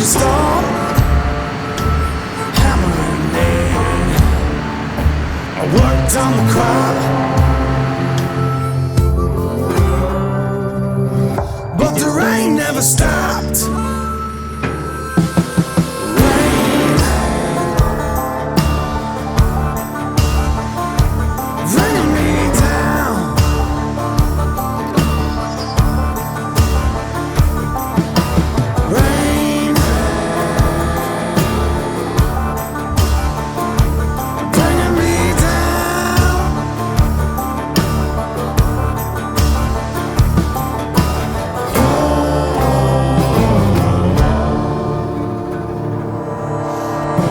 the storm, hammer and nail. I worked on the crop, but the rain never stopped. Rain, bringing me down. Rain, bringing me down.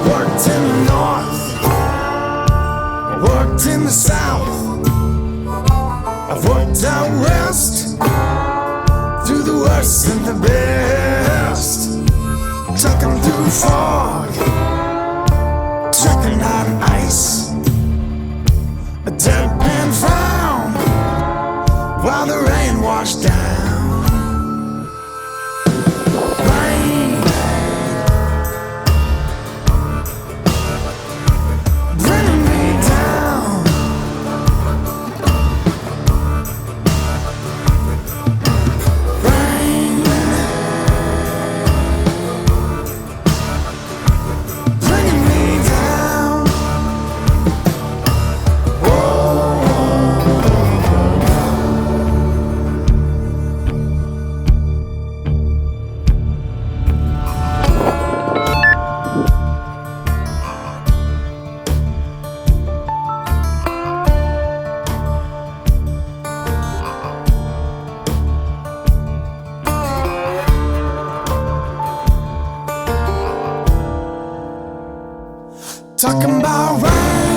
Worked in the north, worked in the south. I've worked out west, through the worst and the best. Trucking through fog, trucking on ice. A deadpan frown while the rain washed down. Rain, bringing me down. Rain, bringing me down. Talking about rain.